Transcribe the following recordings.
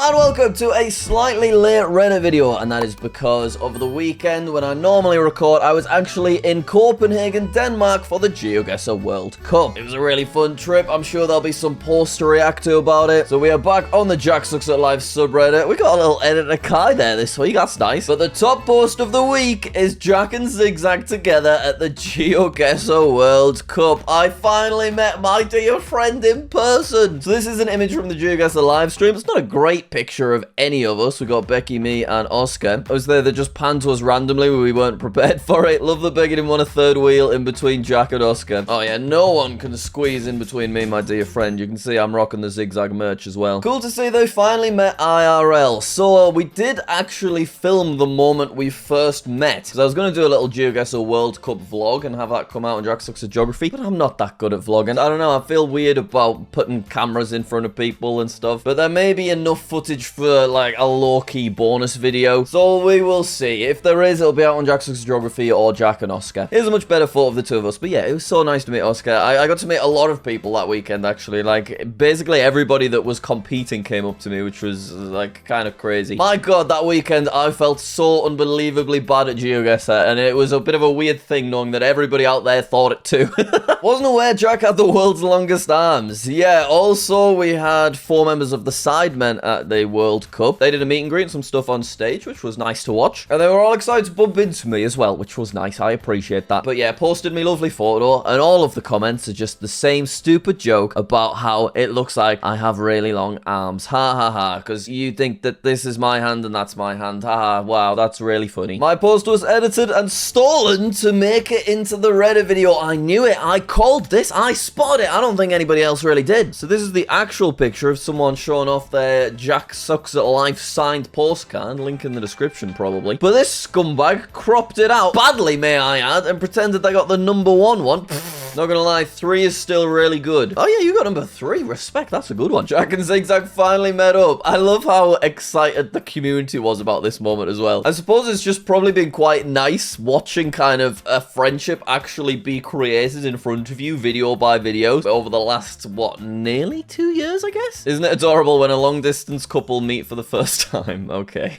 and welcome to a slightly late Reddit video, and that is because over the weekend when I normally record, I was actually in Copenhagen, Denmark for the Geoguessr World Cup. It was a really fun trip. I'm sure there'll be some posts to react to about it. So we are back on the JackSucksAtStuff subreddit. We got a little editor Kai there this week, that's nice. But the top post of the week is Jack and Zigzag together at the Geoguessr World Cup. I finally met my dear friend in person. So this is an image from the Geoguessr live stream. It's not a great picture of any of us. We got Becky, me, and Oscar. I was there, they just panned to us randomly when we weren't prepared for it. Love that Becky didn't want a third wheel in between Jack and Oscar. Oh yeah, no one can squeeze in between me and my dear friend. You can see I'm rocking the Zigzag merch as well. Cool to see they finally met IRL. So we did actually film the moment we first met, because I was going to do a little Geoguessr World Cup vlog and have that come out on JackSucksAtGeography, but I'm not that good at vlogging. I don't know, I feel weird about putting cameras in front of people and stuff, but there may be enough footage for like a low-key bonus video, so we will see. If there is, it'll be out on JackSucksAtGeography or Jack and Oscar. Here's a much better photo of the two of us, but yeah, it was so nice to meet Oscar. I got to meet a lot of people that weekend, actually. Like, basically everybody that was competing came up to me, which was like kind of crazy. My god, that weekend I felt so unbelievably bad at Geoguessr, and it was a bit of a weird thing knowing that everybody out there thought it too. Wasn't aware Jack had the world's longest arms. Yeah, also we had 4 members of the Sidemen at the World Cup. They did a meet and greet and some stuff on stage, which was nice to watch. And they were all excited to bump into me as well, which was nice. I appreciate that. But yeah, posted me lovely photo, and all of the comments are just the same stupid joke about how it looks like I have really long arms. Ha ha ha, because you think that this is my hand and that's my hand. Ha ha, wow, that's really funny. My post was edited and stolen to make it into the Reddit video. I knew it. I called this. I spotted it. I don't think anybody else really did. So this is the actual picture of someone showing off their JackSucksAtLife signed postcard. Link in the description, probably. But this scumbag cropped it out badly, may I add, and pretended they got the #1 one. Not gonna lie, 3 is still really good. Oh yeah, you got number 3. Respect, that's a good one. Jack and Zigzag finally met up. I love how excited the community was about this moment as well. I suppose it's just probably been quite nice watching kind of a friendship actually be created in front of you, video by video, over the last, what, nearly 2 years, I guess? Isn't it adorable when a long-distance couple meet for the first time? Okay.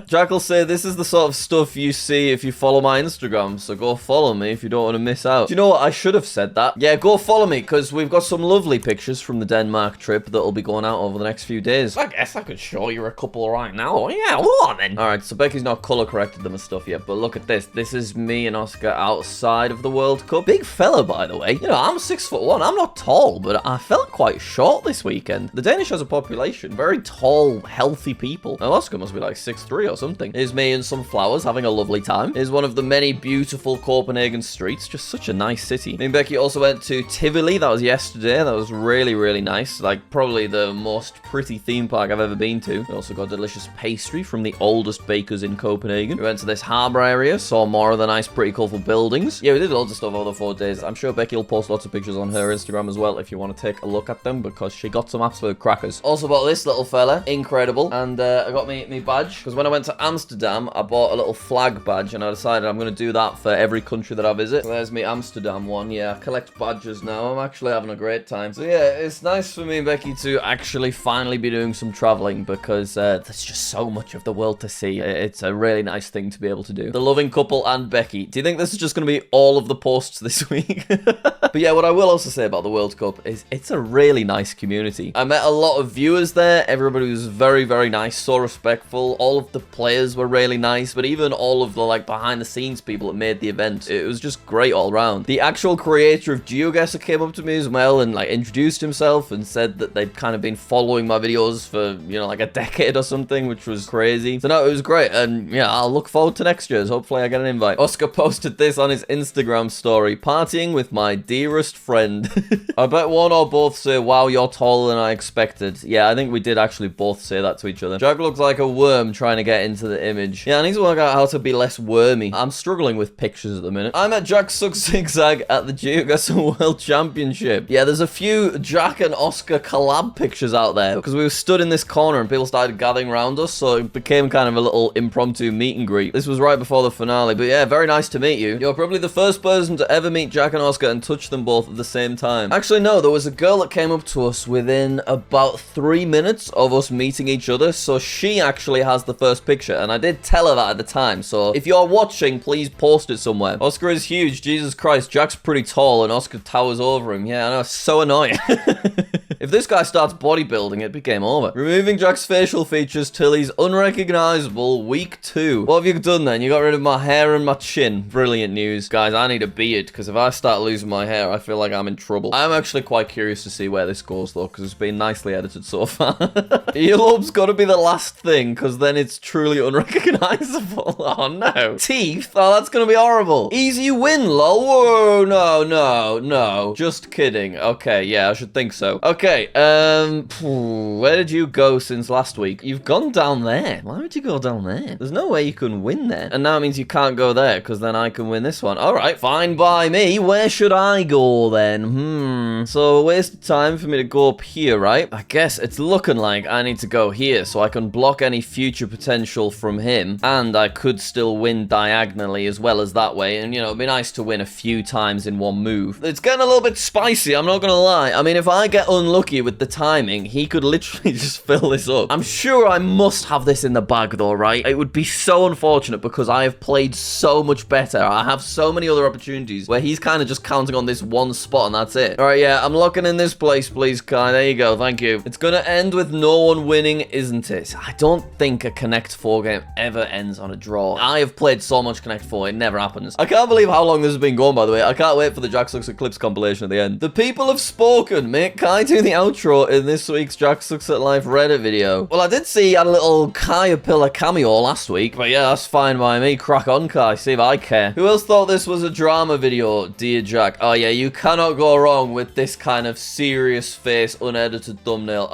Jack will say, this is the sort of stuff you see if you follow my Instagram, so go follow me if you don't want to miss out. Do you know what? I should have said that. Yeah, go follow me, because we've got some lovely pictures from the Denmark trip that'll be going out over the next few days. I guess I could show you a couple right now. Oh, yeah, hold on then. Alright, so Becky's not color corrected them and stuff yet, but look at this. This is me and Oscar outside of the World Cup. Big fella, by the way. You know, I'm 6'1". I'm not tall, but I felt quite short this weekend. The Danish has a population. Very tall, healthy people. Now, Oscar must be like 6'3" or something. Here's me and some flowers having a lovely time. Here's one of the many beautiful Copenhagen streets. Just such a nice city. Me and Becky also went to Tivoli. That was yesterday. That was really, really nice. Like, probably the most pretty theme park I've ever been to. We also got delicious pastry from the oldest bakers in Copenhagen. We went to this harbour area, saw more of the nice, pretty colourful buildings. Yeah, we did loads of stuff over the 4 days. I'm sure Becky will post lots of pictures on her Instagram as well if you want to take a look at them, because she got some absolute crackers. Also bought this little fella. Incredible. And I got me badge, because when I went to Amsterdam, I bought a little flag badge, and I decided I'm going to do that for every country that I visit. So there's me Amsterdam one. Yeah, I collect badges now. I'm actually having a great time. So yeah, it's nice for me and Becky to actually finally be doing some traveling, because there's just so much of the world to see. It's a really nice thing to be able to do. The loving couple and Becky. Do you think this is just going to be all of the posts this week? But yeah, what I will also say about the World Cup is it's a really nice community. I met a lot of viewers there. Everybody was very, very nice, so respectful. All of the players were really nice, but even all of the like behind the scenes people that made the event, it was just great all around. The actual creator of Geoguessr came up to me as well and like introduced himself and said that they'd kind of been following my videos for, you know, like a decade or something, which was crazy. So no, it was great, and yeah, I'll look forward to next year's. Hopefully I get an invite. Oscar posted this on his Instagram story: partying with my dearest friend. I bet one or both say, wow, you're taller than I expected. Yeah, I think we did actually both say that to each other. Jack looks like a worm trying to get into the image. Yeah, I need to work out how to be less wormy. I'm struggling with pictures at the minute. I met JackSucksAtStuff at the Geoguessr World Championship. Yeah, there's a few Jack and Oscar collab pictures out there because we were stood in this corner and people started gathering around us, so it became kind of a little impromptu meet and greet. This was right before the finale, but yeah, very nice to meet you. You're probably the first person to ever meet Jack and Oscar and touch them both at the same time. Actually, no, there was a girl that came up to us within about 3 minutes of us meeting each other, so she actually has the first picture, and I did tell her that at the time, so if you're watching, please post it somewhere. Oscar is huge, Jesus Christ, Jack's pretty tall, and Oscar towers over him. Yeah, I know, it's so annoying. If this guy starts bodybuilding, it'd be game over. Removing Jack's facial features till he's unrecognizable, week 2. What have you done then? You got rid of my hair and my chin. Brilliant news. Guys, I need a beard, because if I start losing my hair, I feel like I'm in trouble. I'm actually quite curious to see where this goes, though, because it's been nicely edited so far. Earlobe's got to be the last thing, because then it's truly unrecognizable. Oh, no. Teeth? Oh, that's going to be horrible. Easy win, lol. Whoa, no. Just kidding. Okay, yeah, I should think so. Okay, where did you go since last week? You've gone down there. Why would you go down there? There's no way you can win there. And now it means you can't go there, because then I can win this one. All right, fine by me. Where should I go then? So a waste of time for me to go up here, right? I guess it's looking like I need to go here, so I can block any future potential from him, and I could still win diagonally as well as that way, and, you know, it'd be nice to win a few times in one move. It's getting a little bit spicy, I'm not gonna lie. I mean, if I get unlucky with the timing, he could literally just fill this up. I'm sure I must have this in the bag though, right? It would be so unfortunate because I have played so much better. I have so many other opportunities where he's kind of just counting on this one spot and that's it. All right, yeah, I'm locking in this place, please, Kai. There you go, thank you. It's gonna end with no one winning, isn't it? I don't think a Connect 4 game ever ends on a draw. I have played so much Connect 4, it never happens. I can't believe how long this has been going, by the way. I can't wait for the JackSucksAtClips compilation at the end. The people have spoken. Make Kai do the outro in this week's JackSucksAtLife Reddit video. Well, I did see he had a little Caterpillar cameo last week, but yeah, that's fine by me. Crack on, Kai. See if I care. Who else thought this was a drama video? Dear Jack. Oh yeah, you cannot go wrong with this kind of serious face, unedited thumbnail.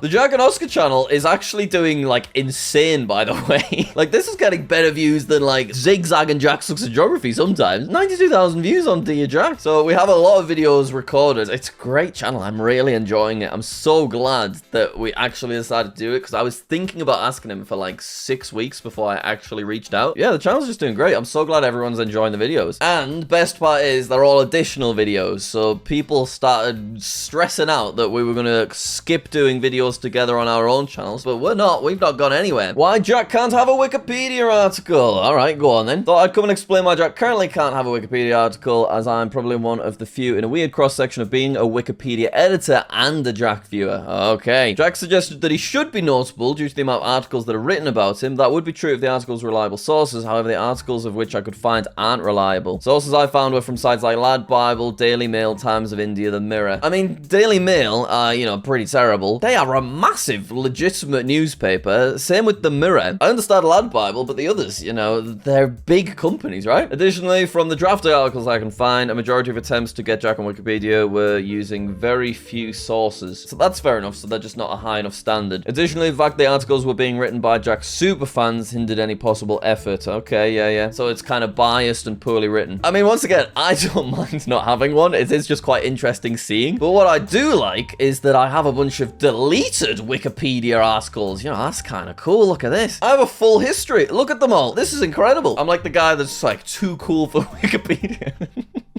The Jack and Oscar channel is actually doing, like, insane, by the way. Like, this is getting better views than, like, Zi8gzag and JackSucksAtGeography sometimes. 92,000 views on Dear Jack. So we have a lot of videos recorded. It's a great channel. I'm really enjoying it. I'm so glad that we actually decided to do it because I was thinking about asking him for like 6 weeks before I actually reached out. Yeah, the channel's just doing great. I'm so glad everyone's enjoying the videos. And best part is they're all additional videos. So people started stressing out that we were going to skip doing videos together on our own channels, but we're not. We've not gone anywhere. Why Jack can't have a Wikipedia article? All right, go on then. Thought I'd come and explain why Jack currently can't have a Wikipedia article, as I'm probably one of the few in a weird cross-section of being a Wikipedia editor and a Jack viewer. Okay. Jack suggested that he should be notable due to the amount of articles that are written about him. That would be true if the articles were reliable sources, however, the articles of which I could find aren't reliable. Sources I found were from sites like Lad Bible, Daily Mail, Times of India, The Mirror. I mean, Daily Mail are, you know, pretty terrible. They are a massive, legitimate newspaper. Same with The Mirror. I understand Lad Bible, but the others, you know, they're big companies, right? Additionally, from the drafted articles I can find, a majority of attempts to get Jack on Wikipedia were using very few sources. So that's fair enough, so they're just not a high enough standard. Additionally, the fact the articles were being written by Jack's superfans hindered any possible effort. Okay, yeah. So it's kind of biased and poorly written. I mean, once again, I don't mind not having one. It is just quite interesting seeing. But what I do like is that I have a bunch of deleted Wikipedia articles. You know, that's kind of cool. Look at this. I have a full history. Look at them all. This is incredible. I'm like the guy that's like too cool for Wikipedia.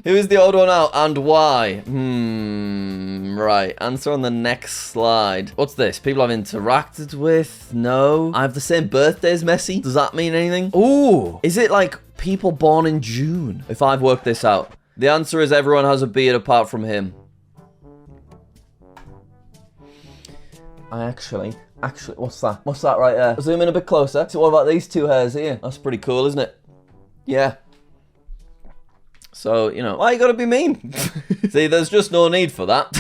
Who is the odd one out and why? Right. Answer on the next slide. What's this? People I've interacted with? No. I have the same birthday as Messi. Does that mean anything? Ooh. Is it like people born in June? If I've worked this out. The answer is everyone has a beard apart from him. Actually, what's that? What's that right there? Zoom in a bit closer. So what about these two hairs here? That's pretty cool, isn't it? Yeah. So, you know, why you gotta be mean? See, there's just no need for that.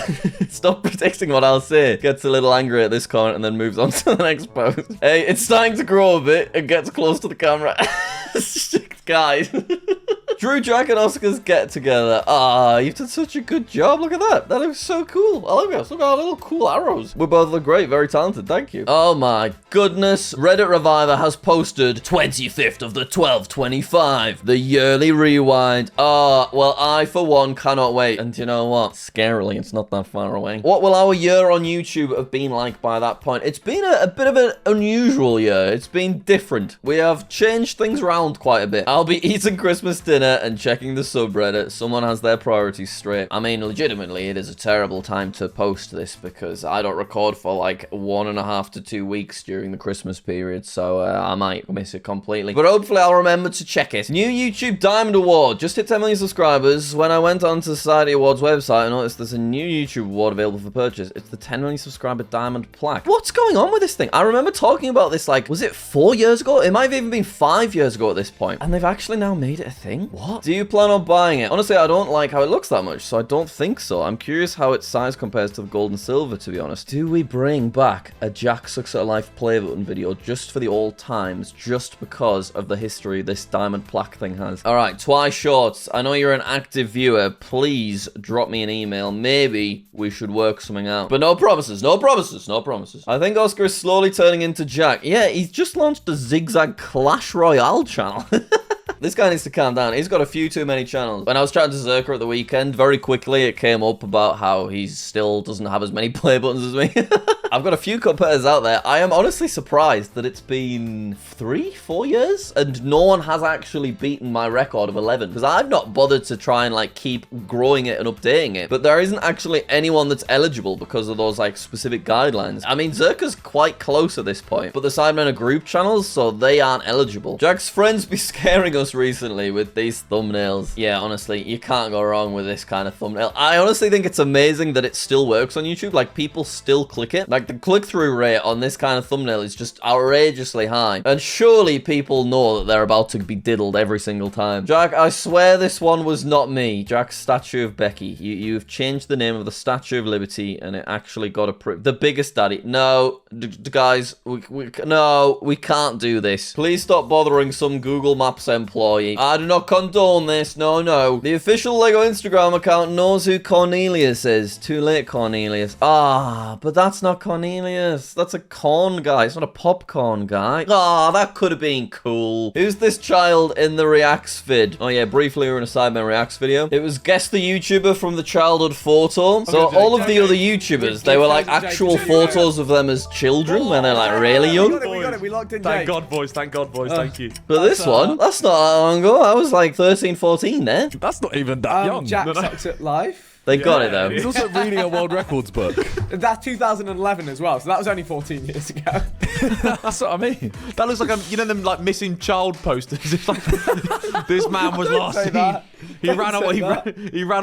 Stop predicting what I'll say. Gets a little angry at this comment and then moves on to the next post. Hey, it's starting to grow a bit and gets close to the camera. Guys. Drew, Jack, and Oscar's get together. Ah, you've done such a good job. Look at that. That looks so cool. I love it. Look at our little cool arrows. We both look great. Very talented. Thank you. Oh my goodness. Reddit Reviver has posted 25th of the 12/25. The yearly rewind. Ah, well, I, for one, cannot wait. And you know what? Scarily, it's not that far away. What will our year on YouTube have been like by that point? It's been a bit of an unusual year. It's been different. We have changed things around quite a bit. I'll be eating Christmas dinner and checking the subreddit. Someone has their priorities straight. I mean, legitimately, it is a terrible time to post this because I don't record for like 1.5 to 2 weeks during the Christmas period, so I might miss it completely. But hopefully I'll remember to check it. New YouTube Diamond Award. Just hit 10 million subscribers. When I went onto the Society Awards website, I noticed there's a new YouTube award available for purchase. It's the 10 million subscriber Diamond plaque. What's going on with this thing? I remember talking about this, like, was it 4 years ago? It might have even been 5 years ago at this point. And they've actually now made it a thing? What? Do you plan on buying it? Honestly, I don't like how it looks that much, so I don't think so. I'm curious how its size compares to the gold and silver, to be honest. Do we bring back a Jack Sucks at Life play button video just for the old times, just because of the history this diamond plaque thing has? All right, Twice Shorts, I know you're an active viewer. Please drop me an email. Maybe we should work something out. But no promises, no promises, no promises. I think Oscar is slowly turning into Jack. Yeah, he's just launched a Zigzag Clash Royale channel. This guy needs to calm down. He's got a few too many channels. When I was chatting to Zerker at the weekend, very quickly it came up about how he still doesn't have as many play buttons as me. I've got a few competitors out there. I am honestly surprised that it's been 3-4 years and no one has actually beaten my record of 11, because I've not bothered to try and like keep growing it and updating it. But there isn't actually anyone that's eligible because of those like specific guidelines. I mean, Zerker's quite close at this point, but the Sidemen are group channels, so they aren't eligible. Jack's friends be scaring us recently with these thumbnails. Yeah, honestly, you can't go wrong with this kind of thumbnail. I honestly think it's amazing that it still works on YouTube. Like, people still click it. Like, the click-through rate on this kind of thumbnail is just outrageously high. And surely people know that they're about to be diddled every single time. Jack, I swear this one was not me. Jack's statue of Becky. You've changed the name of the Statue of Liberty and it actually got approved. The biggest daddy. No, guys, no, we can't do this. Please stop bothering some Google Maps employee. I do not condone this. No, no. The official LEGO Instagram account knows who Cornelius is. Too late, Cornelius. Ah, but that's not Cornelius. That's a corn guy. It's not a popcorn guy. Ah, that could have been cool. Who's this child in the Reacts vid? Oh yeah, briefly we were in a Sidemen Reacts video. It was Guess the YouTuber from the childhood photo. So all of the other YouTubers, they were like actual photos of them as children when they're like really young. We got it. We locked in. Thank God, boys. Thank God, boys. Thank you. But this one, that's not that long ago. I was like 13, 14 then. That's not even that young. Jack Sucks at Life. They got it though. He's also reading a world records book. That's 2011 as well, so that was only 14 years ago. That's what I mean. That looks like you know them like missing child posters. It's like this man was last seen. He ran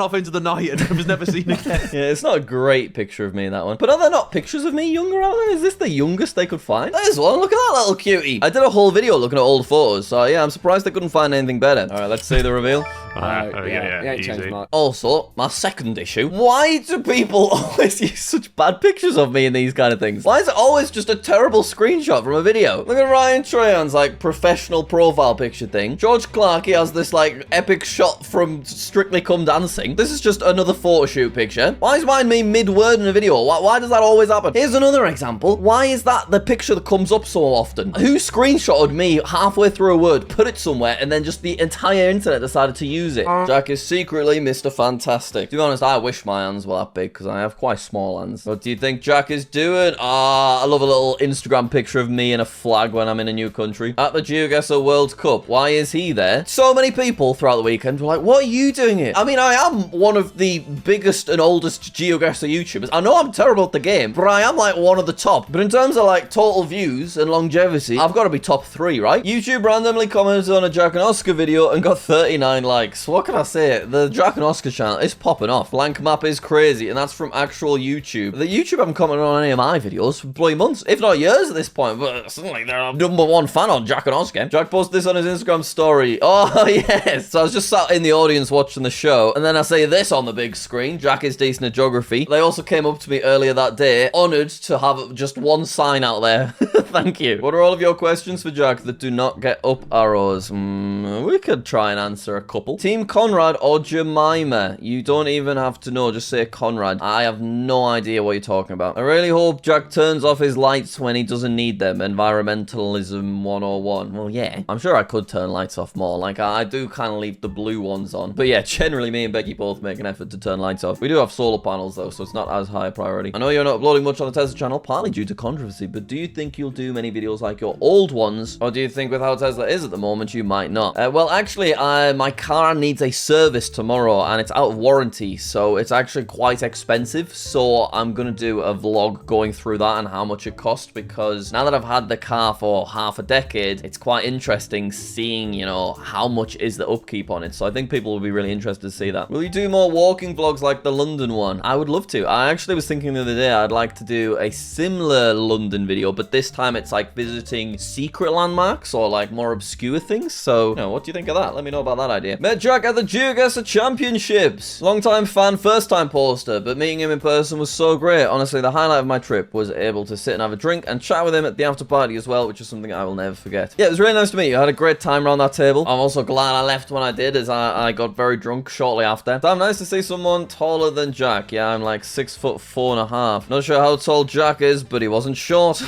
off into the night and was never seen again. Yeah, it's not a great picture of me in that one. But are there not pictures of me younger out there? Is this the youngest they could find? There's one. Look at that little cutie. I did a whole video looking at old photos, so yeah, I'm surprised they couldn't find anything better. All right, let's see the reveal. Yeah, changed Mark. Also, my second issue. Why do people always use such bad pictures of me in these kind of things? Why is it always just a terrible screenshot from a video? Look at Ryan Treyon's like professional profile picture thing. George Clark, he has this like epic shot from Strictly Come Dancing. This is just another photo shoot picture. Why is mine me mid-word in a video? Why does that always happen? Here's another example. Why is that the picture that comes up so often? Who screenshotted me halfway through a word, put it somewhere, and then just the entire internet decided to use it? Jack is secretly Mr. Fantastic. To be honest, I wish my hands were that big because I have quite small hands. What do you think Jack is doing? Ah, I love a little Instagram picture of me in a flag when I'm in a new country. At the Geoguessr World Cup. Why is he there? So many people throughout the weekend were like, what are you doing here? I mean, I am one of the biggest and oldest Geoguessr YouTubers. I know I'm terrible at the game, but I am like one of the top. But in terms of like total views and longevity, I've got to be top 3, right? YouTube randomly commented on a Jack and Oscar video and got 39 likes. What can I say? The Jack and Oscar channel is popping off. Blank map is crazy, and that's from actual YouTube. The YouTube haven't commented on any of my videos for bloody months, if not years at this point, but suddenly they're a #1 fan on Jack and Oscar. Jack posted this on his Instagram story. Oh, yes. So I was just sat in the audience watching the show, and then I say this on the big screen. Jack is decent at geography. They also came up to me earlier that day, honoured to have just one sign out there. Thank you. What are all of your questions for Jack that do not get up arrows? We could try and answer a couple. Team Conrad or Jemima? You don't even have to know, just say Conrad. I have no idea what you're talking about. I really hope Jack turns off his lights when he doesn't need them. Environmentalism 101. Well, yeah. I'm sure I could turn lights off more. Like, I do kind of leave the blue ones on. But yeah, generally me and Becky both make an effort to turn lights off. We do have solar panels though, so it's not as high a priority. I know you're not uploading much on the Tesla channel, partly due to controversy, but do you think you'll do many videos like your old ones? Or do you think with how Tesla is at the moment, you might not? Well, actually, my car needs a service tomorrow and it's out of warranty, so it's actually quite expensive. So I'm gonna do a vlog going through that and how much it cost, because now that I've had the car for half a decade, it's quite interesting seeing, you know, how much is the upkeep on it. So I think people will be really interested to see that. Will you do more walking vlogs like the London one? I would love to. I actually was thinking the other day I'd like to do a similar London video, but this time it's like visiting secret landmarks or like more obscure things. So, you know, what do you think of that? Let me know about that idea. Met Jack at the Geoguessr Championships. Long time fan, first time poster, but meeting him in person was so great. Honestly, the highlight of my trip was able to sit and have a drink and chat with him at the after party as well, which is something I will never forget. Yeah, it was really nice to meet you. I had a great time around that table. I'm also glad I left when I did, as I got very drunk shortly after. Damn nice to see someone taller than Jack. Yeah, I'm like 6'4.5". Not sure how tall Jack is, but he wasn't short.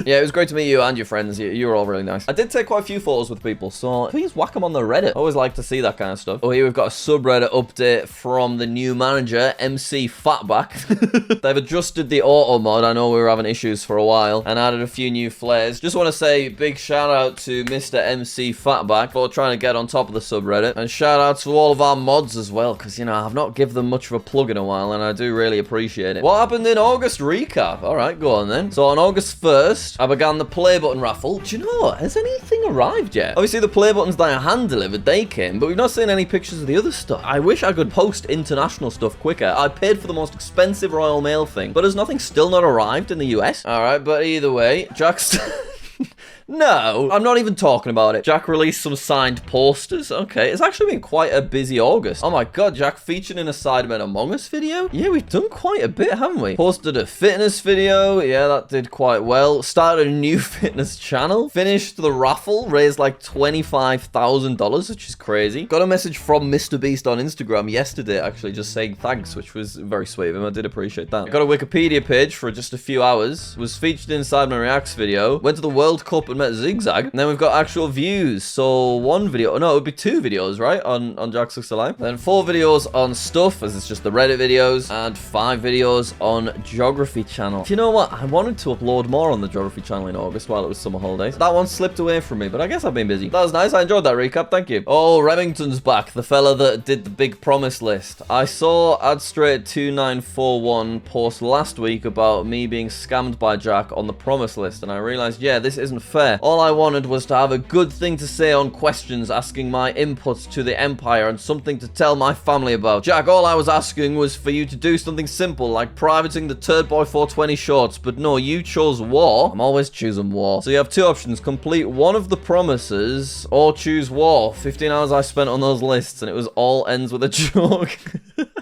Yeah, it was great to meet you and your friends. You were all really nice. I did take quite a few photos with people, so please whack them on the Reddit. Always like to see that kind of stuff. Oh, here we've got a subreddit update from the new manager, MC Fatback. They've adjusted the auto mod. I know we were having issues for a while, and added a few new flares. Just want to say big shout out to Mr. MC Fatback for trying to get on top of the subreddit, and shout out to all of our mods as well, because, you know, I've not given them much of a plug in a while, and I do really appreciate it. What happened in August recap? Alright, go on then. So on August 1st, I began the play button raffle. Do you know what? Has anything arrived yet? Obviously, the play buttons that I hand delivered, they came, but we've not seen any pictures of the other stuff. I wish I could post international stuff quicker. I paid for the most expensive Royal Mail thing, but has nothing still not arrived in the US? Alright, but either way, Jack's... No, I'm not even talking about it. Jack released some signed posters. Okay, it's actually been quite a busy August. Oh my god, Jack featured in a Sidemen Among Us video? Yeah, we've done quite a bit, haven't we? Posted a fitness video. Yeah, that did quite well. Started a new fitness channel. Finished the raffle. Raised like $25,000, which is crazy. Got a message from Mr. Beast on Instagram yesterday, actually, just saying thanks, which was very sweet of him. I did appreciate that. Got a Wikipedia page for just a few hours. Was featured in Sidemen Reacts video. Went to the World Cup and met Zi8gzag. And then we've got actual views. So one video, no, it would be 2 videos, right? On JackSucksAtStuff. Then 4 videos on stuff, as it's just the Reddit videos, and 5 videos on Geography channel. Do you know what? I wanted to upload more on the Geography channel in August while it was summer holidays. That one slipped away from me, but I guess I've been busy. That was nice. I enjoyed that recap. Thank you. Oh, Remington's back. The fella that did the big promise list. I saw AdStraight2941 post last week about me being scammed by Jack on the promise list, and I realized, yeah, this isn't fair. All I wanted was to have a good thing to say on questions asking my inputs to the Empire and something to tell my family about. Jack, all I was asking was for you to do something simple like privating the Turd Boy 420 shorts, but no, you chose war. I'm always choosing war. So you have 2 options. Complete one of the promises or choose war. 15 hours I spent on those lists and it was all ends with a joke.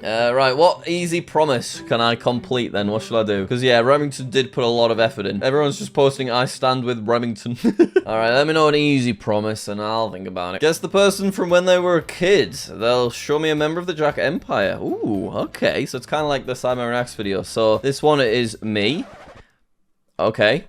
Right, what easy promise can I complete then? What should I do? Because yeah, Remington did put a lot of effort in. Everyone's just posting I stand with Remington. Alright, let me know an easy promise and I'll think about it. Guess the person from when they were a kid. They'll show me a member of the Jack Empire. Ooh, okay. So it's kind of like the Sidemen Reacts video. So this one is me. Okay.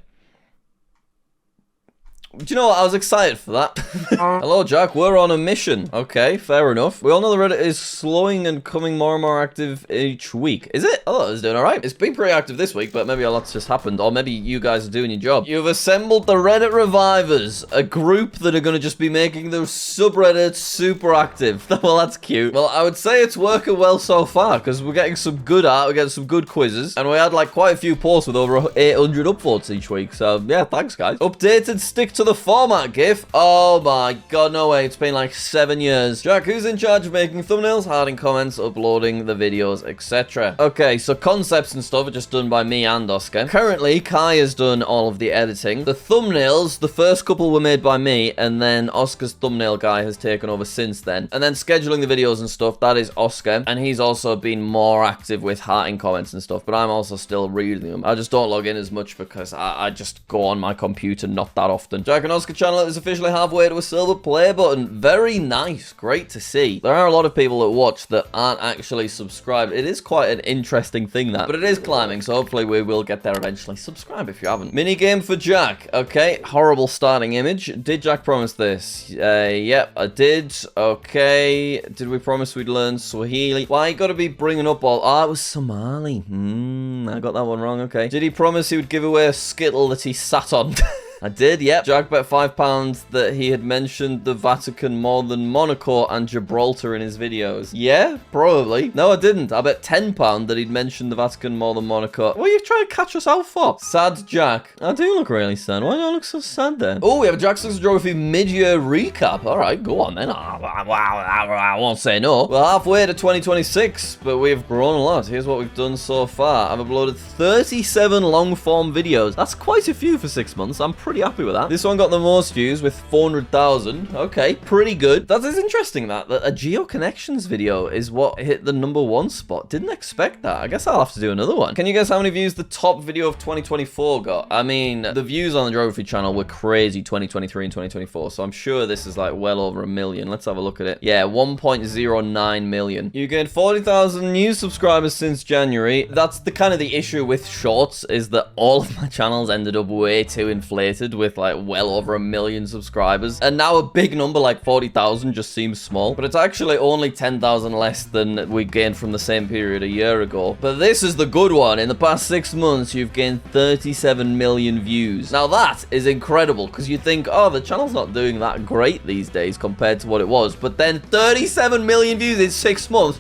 Do you know what? I was excited for that. Hello, Jack. We're on a mission. Okay, fair enough. We all know the Reddit is slowing and coming more and more active each week. Is it? Oh, it's doing all right. It's been pretty active this week, but maybe a lot's just happened. Or maybe you guys are doing your job. You've assembled the Reddit Revivers, a group that are going to just be making those subreddits super active. Well, that's cute. Well, I would say it's working well so far, because we're getting some good art, we're getting some good quizzes, and we had like quite a few posts with over 800 upvotes each week. So, yeah, thanks, guys. Updated stick to the format gif. Oh my god, no way. It's been like 7 years. Jack, who's in charge of making thumbnails, hiding comments, uploading the videos, etc.? Okay, so concepts and stuff are just done by me and Oscar. Currently, Kai has done all of the editing. The thumbnails, the first couple were made by me, and then Oscar's thumbnail guy has taken over since then. And then scheduling the videos and stuff, that is Oscar, and he's also been more active with hearting comments and stuff, but I'm also still reading them. I just don't log in as much because I just go on my computer not that often. Jack and Oscar channel is officially halfway to a silver play button. Very nice. Great to see. There are a lot of people that watch that aren't actually subscribed. It is quite an interesting thing, that. But it is climbing, so hopefully we will get there eventually. Subscribe if you haven't. Mini game for Jack. Okay, horrible starting image. Did Jack promise this? Yep, I did. Okay, did we promise we'd learn Swahili? Why you gotta be bringing up all... Ah, it was Somali. I got that one wrong. Okay. Did he promise he would give away a Skittle that he sat on? I did, yep. Jack bet £5 that he had mentioned the Vatican more than Monaco and Gibraltar in his videos. Yeah, probably. No, I didn't. I bet £10 that he'd mentioned the Vatican more than Monaco. What are you trying to catch us out for? Sad Jack. I do look really sad. Why do I look so sad then? Oh, we have a JackSucksAtStuff Geography mid-year recap. All right, go on then. I won't say no. We're halfway to 2026, but we've grown a lot. Here's what we've done so far. I've uploaded 37 long-form videos. That's quite a few for 6 months. I'm pretty happy with that. This one got the most views with 400,000. Okay, pretty good. That is interesting that a GeoConnections video is what hit the #1 spot. Didn't expect that. I guess I'll have to do another one. Can you guess how many views the top video of 2024 got? I mean, the views on the Geography channel were crazy 2023 and 2024, so I'm sure this is like well over 1 million. Let's have a look at it. Yeah, 1.09 million. You gained 40,000 new subscribers since January. That's the kind of the issue with shorts, is that all of my channels ended up way too inflated with like well over 1 million subscribers, and now a big number like 40,000 just seems small, but it's actually only 10,000 less than we gained from the same period a year ago. But this is the good one. In the past 6 months you've gained 37 million views. Now that is incredible, because you think, oh, the channel's not doing that great these days compared to what it was, but then 37 million views in 6 months.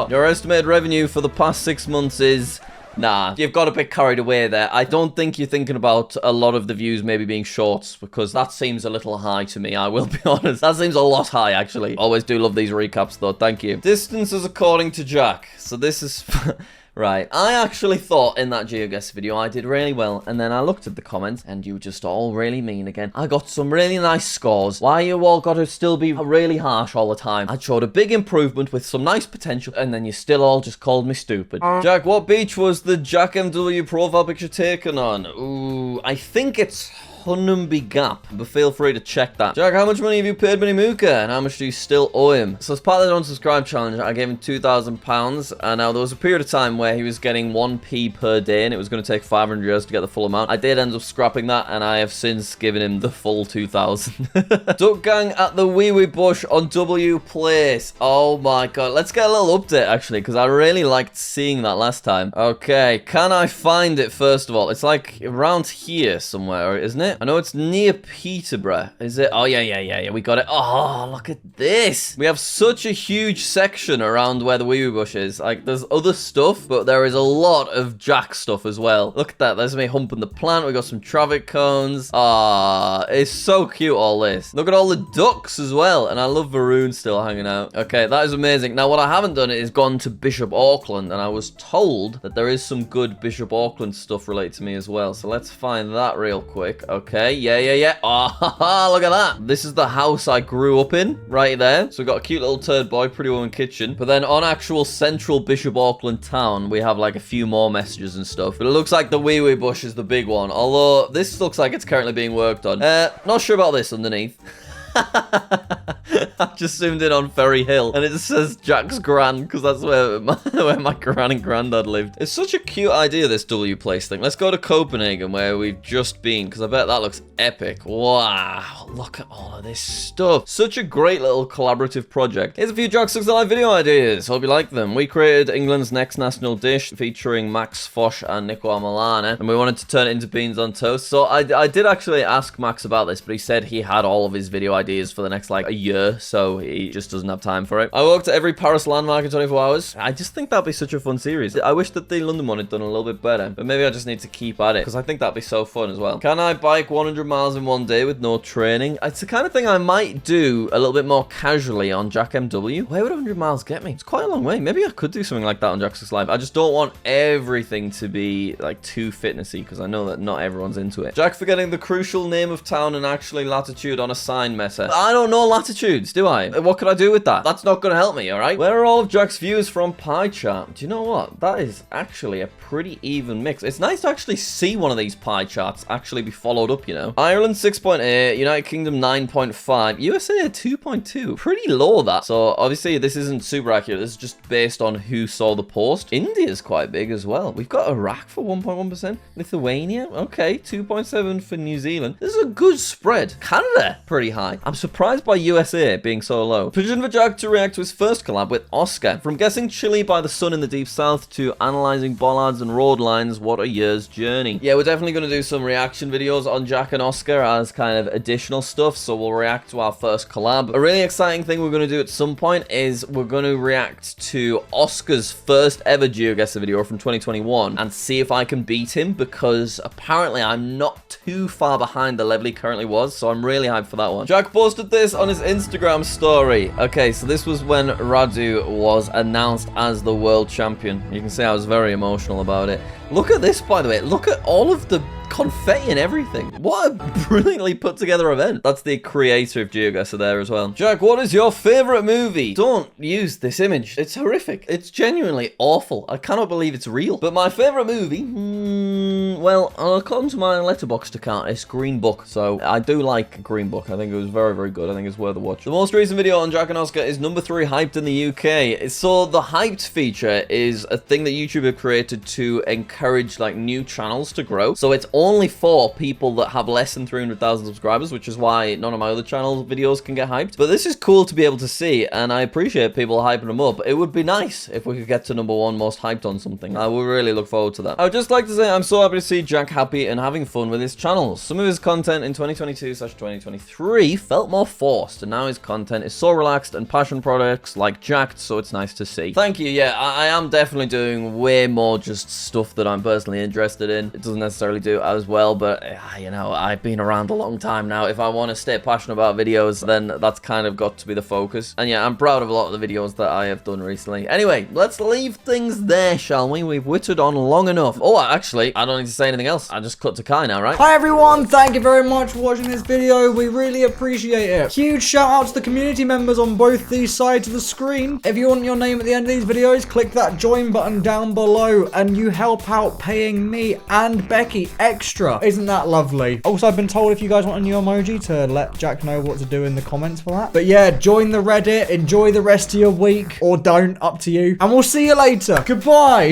Your estimated revenue for the past 6 months is... Nah, you've got a bit carried away there. I don't think you're thinking about a lot of the views maybe being shorts, because that seems a little high to me, I will be honest. That seems a lot high, actually. Always do love these recaps, though. Thank you. Distances according to Jack. So this is... Right, I actually thought in that Geoguessr video I did really well, and then I looked at the comments, and you just all really mean again. I got some really nice scores. Why you all got to still be really harsh all the time? I showed a big improvement with some nice potential, and then you still all just called me stupid. Jack, what beach was the JackMW profile picture taken on? Ooh, I think it's... Hunumbi Gap, but feel free to check that. Jack, how much money have you paid Minimuka, and how much do you still owe him? So as part of the unsubscribe challenge, I gave him £2,000, and now there was a period of time where he was getting 1p per day, and it was going to take 500 years to get the full amount. I did end up scrapping that, and I have since given him the full 2,000. Duck Gang at the Wee Wee Bush on W Place. Oh my god, let's get a little update actually, because I really liked seeing that last time. Okay, can I find it first of all? It's like around here somewhere, isn't it? I know it's near Peterborough. Is it? Oh, yeah. We got it. Oh, look at this. We have such a huge section around where the wee wee bush is. Like, there's other stuff, but there is a lot of Jack stuff as well. Look at that. There's me humping the plant. We got some traffic cones. Ah, it's so cute, all this. Look at all the ducks as well. And I love Varun still hanging out. Okay, that is amazing. Now, what I haven't done is gone to Bishop Auckland, and I was told that there is some good Bishop Auckland stuff related to me as well. So let's find that real quick. Okay, yeah. Oh, look at that. This is the house I grew up in, right there. So we've got a cute little turd boy, pretty woman kitchen. But then on actual central Bishop Auckland town, we have like a few more messages and stuff. But it looks like the wee wee bush is the big one. Although this looks like it's currently being worked on. Not sure about this underneath. I just zoomed in on Ferry Hill, and it says Jack's Gran, because that's where my gran and granddad lived. It's such a cute idea, this W Place thing. Let's go to Copenhagen, where we've just been, because I bet that looks epic. Wow, look at all of this stuff. Such a great little collaborative project. Here's a few JackSucksAtStuff live video ideas. Hope you like them. We created England's next national dish, featuring Max Foch and Nico Amalane, and we wanted to turn it into beans on toast. So I did actually ask Max about this, but he said he had all of his video ideas for the next like a year, so he just doesn't have time for it. I walked to every Paris landmark in 24 hours. I just think that'd be such a fun series. I wish that the London one had done a little bit better, but maybe I just need to keep at it, because I think that'd be so fun as well. Can I bike 100 miles in one day with no training? It's the kind of thing I might do a little bit more casually on JackMW. Where would 100 miles get me? It's quite a long way. Maybe I could do something like that on JackSucksAtStuff Live. I just don't want everything to be like too fitnessy, because I know that not everyone's into it. Jack forgetting the crucial name of town and actually latitude on a sign messer. I don't know latitudes. do I? What could I do with that? That's not going to help me, all right? Where are all of Jack's views from pie chart? Do you know what? That is actually a pretty even mix. It's nice to actually see one of these pie charts actually be followed up, you know? Ireland 6.8, United Kingdom 9.5, USA 2.2. Pretty low, that. So obviously this isn't super accurate. This is just based on who saw the post. India's quite big as well. We've got Iraq for 1.1%. Lithuania, okay, 2.7 for New Zealand. This is a good spread. Canada, pretty high. I'm surprised by USA being so low. Position for Jack to react to his first collab with Oscar. From guessing Chile by the sun in the deep south to analysing bollards and road lines, what a year's journey. Yeah, we're definitely going to do some reaction videos on Jack and Oscar as kind of additional stuff, so we'll react to our first collab. A really exciting thing we're going to do at some point is we're going to react to Oscar's first ever Geoguessr video from 2021 and see if I can beat him, because apparently I'm not too far behind the level he currently was, so I'm really hyped for that one. Jack posted this on his Instagram story. Okay, so this was when Radu was announced as the world champion. You can see I was very emotional about it. Look at this, by the way. Look at all of the confetti and everything. What a brilliantly put together event. That's the creator of Geoguessr there as well. Jack, what is your favorite movie? Don't use this image. It's horrific. It's genuinely awful. I cannot believe it's real. But my favorite movie, well, according to my Letterboxd account, it's Green Book. So I do like Green Book. I think it was very, very good. I think it's worth a watch. The most recent video on Jack and Oscar is number 3 hyped in the UK. So the hyped feature is a thing that YouTube have created to encourage like new channels to grow. So it's only for people that have less than 300,000 subscribers, which is why none of my other channel videos can get hyped. But this is cool to be able to see, and I appreciate people hyping them up. It would be nice if we could get to number 1 most hyped on something. I would really look forward to that. I would just like to say I'm so happy to see Jack happy and having fun with his channel. Some of his content in 2022/2023 felt more forced, and now his content is so relaxed and passion projects like Jacked, so it's nice to see. Thank you. Yeah, I am definitely doing way more just stuff that I'm personally interested in. It doesn't necessarily do as well, but you know, I've been around a long time now. If I want to stay passionate about videos, then that's kind of got to be the focus. And yeah, I'm proud of a lot of the videos that I have done recently. Anyway, let's leave things there, shall we? We've wittered on long enough. Oh, actually, I don't need to say anything else. I just cut to Kai now, right? Hi everyone, thank you very much for watching this video. We really appreciate it. Huge shout out to the community members on both these sides of the screen. If you want your name at the end of these videos, click that join button down below and you help out paying me and Becky extra. Isn't that lovely? Also, I've been told if you guys want a new emoji to let Jack know what to do in the comments for that. But yeah, join the Reddit, enjoy the rest of your week, or don't, up to you. And we'll see you later. Goodbye.